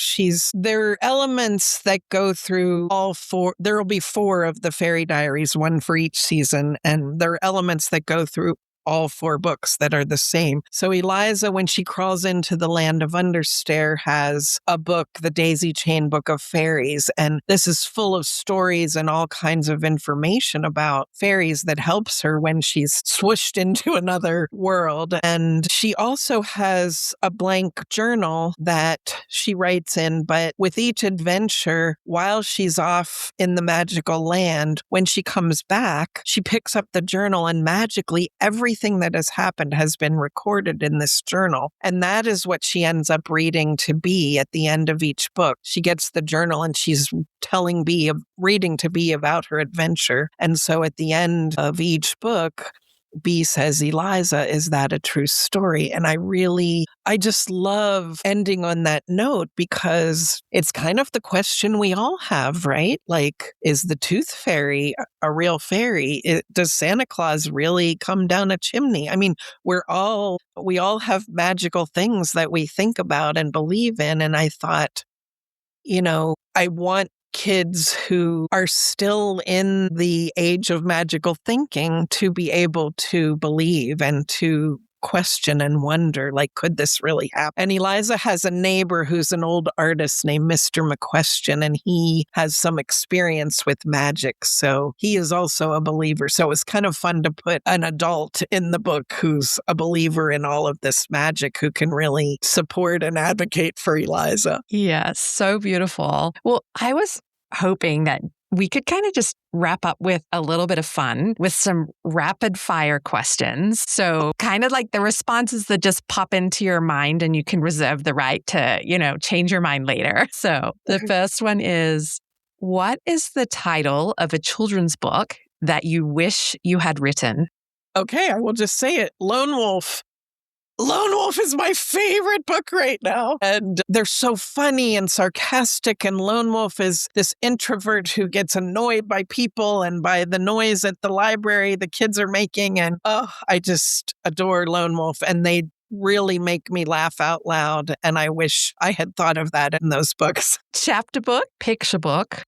there are elements that go through all 4. There will be 4 of the Fairy Diaries, one for each season, and there are elements that go through all 4 books that are the same. So Eliza, when she crawls into the land of Understair, has a book, the Daisy Chain Book of Fairies. And this is full of stories and all kinds of information about fairies that helps her when she's swooshed into another world. And she also has a blank journal that she writes in, but with each adventure, while she's off in the magical land, when she comes back, she picks up the journal and magically everything that has happened has been recorded in this journal. And that is what she ends up reading to Bee at the end of each book. She gets the journal and she's telling Bee, reading to Bee about her adventure. And so at the end of each book, Bee says, Eliza, is that a true story? And I just love ending on that note because it's kind of the question we all have, right? Like, is the tooth fairy a real fairy? Does Santa Claus really come down a chimney? I mean, we all have magical things that we think about and believe in. And I thought, I want kids who are still in the age of magical thinking to be able to believe and to question and wonder, like, could this really happen? And Eliza has a neighbor who's an old artist named Mr. McQuestion, and he has some experience with magic. So he is also a believer. So it was kind of fun to put an adult in the book who's a believer in all of this magic, who can really support and advocate for Eliza. Yes, so beautiful. Well, I was hoping that we could kind of just wrap up with a little bit of fun with some rapid fire questions. So kind of like the responses that just pop into your mind and you can reserve the right to, change your mind later. So the first one is, what is the title of a children's book that you wish you had written? Okay, I will just say it. Lone Wolf. Lone Wolf is my favorite book right now. And they're so funny and sarcastic. And Lone Wolf is this introvert who gets annoyed by people and by the noise at the library the kids are making. And I just adore Lone Wolf. And they really make me laugh out loud. And I wish I had thought of that in those books. Chapter book, picture book,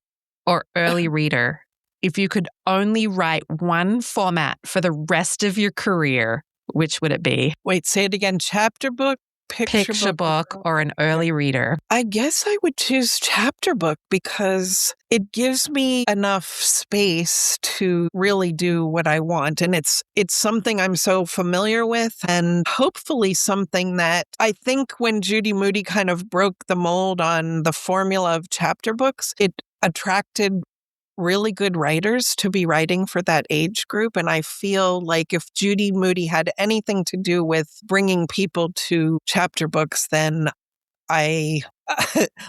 or early reader? If you could only write one format for the rest of your career, which would it be? Wait, say it again. Chapter book, picture book, or an early reader? I guess I would choose chapter book because it gives me enough space to really do what I want. And it's something I'm so familiar with, and hopefully something that I think when Judy Moody kind of broke the mold on the formula of chapter books, it attracted really good writers to be writing for that age group. And I feel like if Judy Moody had anything to do with bringing people to chapter books, then I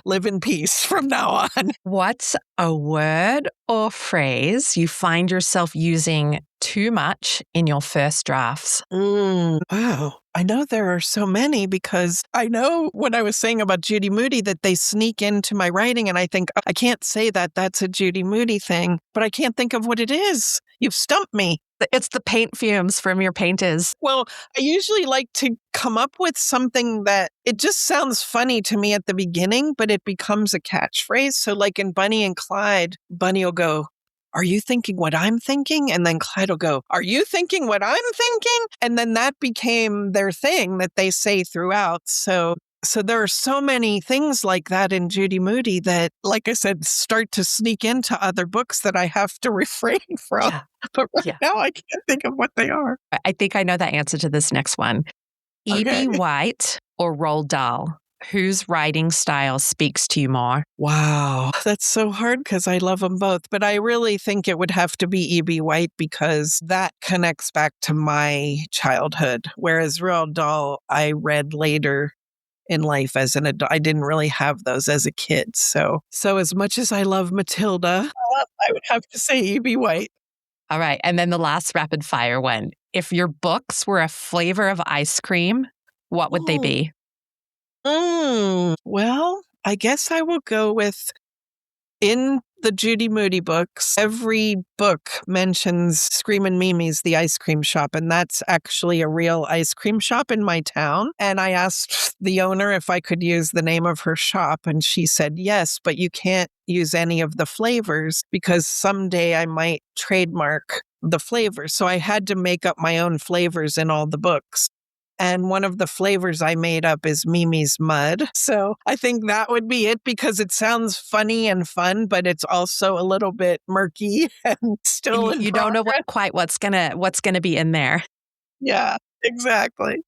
live in peace from now on. What's a word or phrase you find yourself using too much in your first drafts? Wow. I know there are so many because I know when I was saying about Judy Moody that they sneak into my writing and I think, I can't say that that's a Judy Moody thing, but I can't think of what it is. You've stumped me. It's the paint fumes from your painters. Well, I usually like to come up with something that it just sounds funny to me at the beginning, but it becomes a catchphrase. So like in Bonnie and Clyde, Bunny will go, "Are you thinking what I'm thinking?" And then Clyde will go, "Are you thinking what I'm thinking?" And then that became their thing that they say throughout. So there are so many things like that in Judy Moody that, like I said, start to sneak into other books that I have to refrain from. Yeah. But now I can't think of what they are. I think I know the answer to this next one. E.B. White or Roald Dahl? Whose writing style speaks to you more? Wow, that's so hard because I love them both. But I really think it would have to be E.B. White because that connects back to my childhood. Whereas Roald Dahl, I read later in life as an adult. I didn't really have those as a kid. So as much as I love Matilda, I would have to say E.B. White. All right. And then the last rapid fire one. If your books were a flavor of ice cream, what would they be? Well, I guess I will go with, in the Judy Moody books, every book mentions Screamin' Mimi's, the ice cream shop, and that's actually a real ice cream shop in my town. And I asked the owner if I could use the name of her shop, and she said yes, but you can't use any of the flavors because someday I might trademark the flavors. So I had to make up my own flavors in all the books. And one of the flavors I made up is Mimi's Mud. So I think that would be it because it sounds funny and fun, but it's also a little bit murky and still in You don't know progress. what's gonna be in there. Yeah, exactly.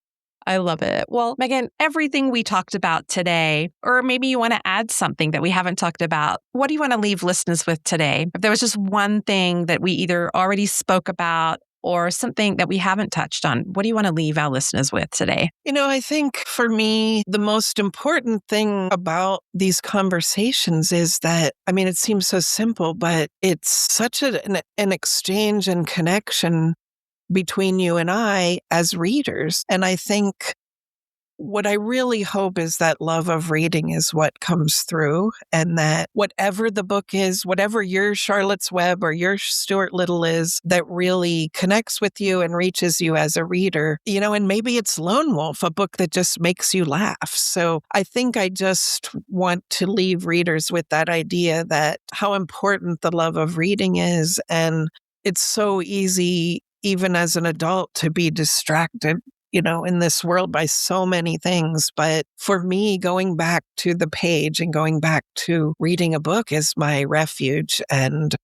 I love it. Well, Megan, everything we talked about today, or maybe you want to add something that we haven't talked about, what do you want to leave listeners with today? If there was just one thing that we either already spoke about or something that we haven't touched on, what do you want to leave our listeners with today? I think for me, the most important thing about these conversations is that, it seems so simple, but it's such an exchange and connection between you and I as readers. And I think what I really hope is that love of reading is what comes through, and that whatever the book is, whatever your Charlotte's Web or your Stuart Little is that really connects with you and reaches you as a reader, and maybe it's Lone Wolf, a book that just makes you laugh. So I think I just want to leave readers with that idea that how important the love of reading is. And it's so easy, even as an adult, to be distracted in this world by so many things. But for me, going back to the page and going back to reading a book is my refuge and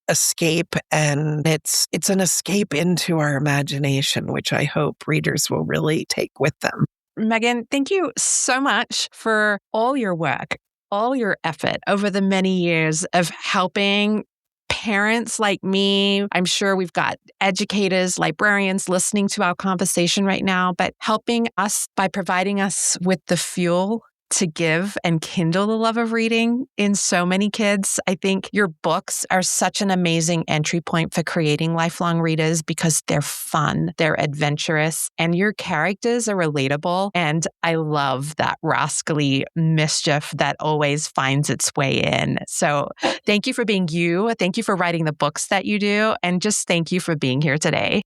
escape. And it's an escape into our imagination, which I hope readers will really take with them. Megan, thank you so much for all your work, all your effort over the many years of helping parents like me. I'm sure we've got educators, librarians listening to our conversation right now, but helping us by providing us with the fuel to give and kindle the love of reading in so many kids. I think your books are such an amazing entry point for creating lifelong readers because they're fun, they're adventurous, and your characters are relatable. And I love that rascally mischief that always finds its way in. So thank you for being you. Thank you for writing the books that you do. And just thank you for being here today.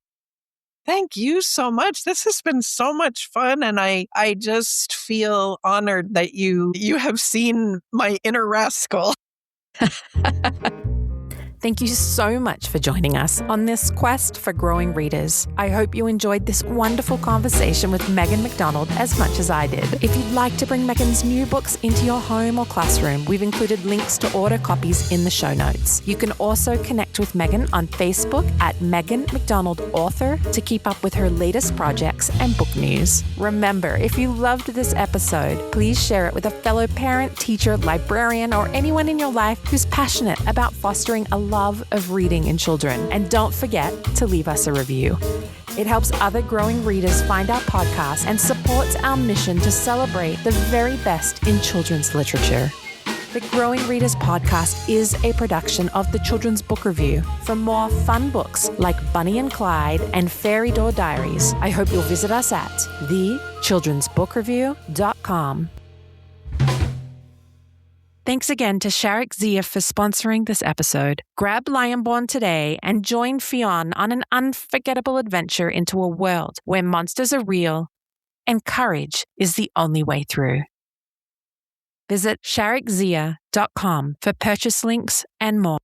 Thank you so much. This has been so much fun. And I just feel honored that you have seen my inner rascal. Thank you so much for joining us on this quest for growing readers. I hope you enjoyed this wonderful conversation with Megan McDonald as much as I did. If you'd like to bring Megan's new books into your home or classroom, we've included links to order copies in the show notes. You can also connect with Megan on Facebook at Megan McDonald Author to keep up with her latest projects and book news. Remember, if you loved this episode, please share it with a fellow parent, teacher, librarian, or anyone in your life who's passionate about fostering a love of reading in children. And don't forget to leave us a review. It helps other growing readers find our podcast and supports our mission to celebrate the very best in children's literature. The Growing Readers podcast is a production of the Children's Book Review. For more fun books like Bonnie and Clyde and Fairy Door Diaries, I hope you'll visit us at thechildrensbookreview.com. Thanks again to Sharik Zia for sponsoring this episode. Grab Lionborn today and join Fionn on an unforgettable adventure into a world where monsters are real and courage is the only way through. Visit sharikzia.com for purchase links and more.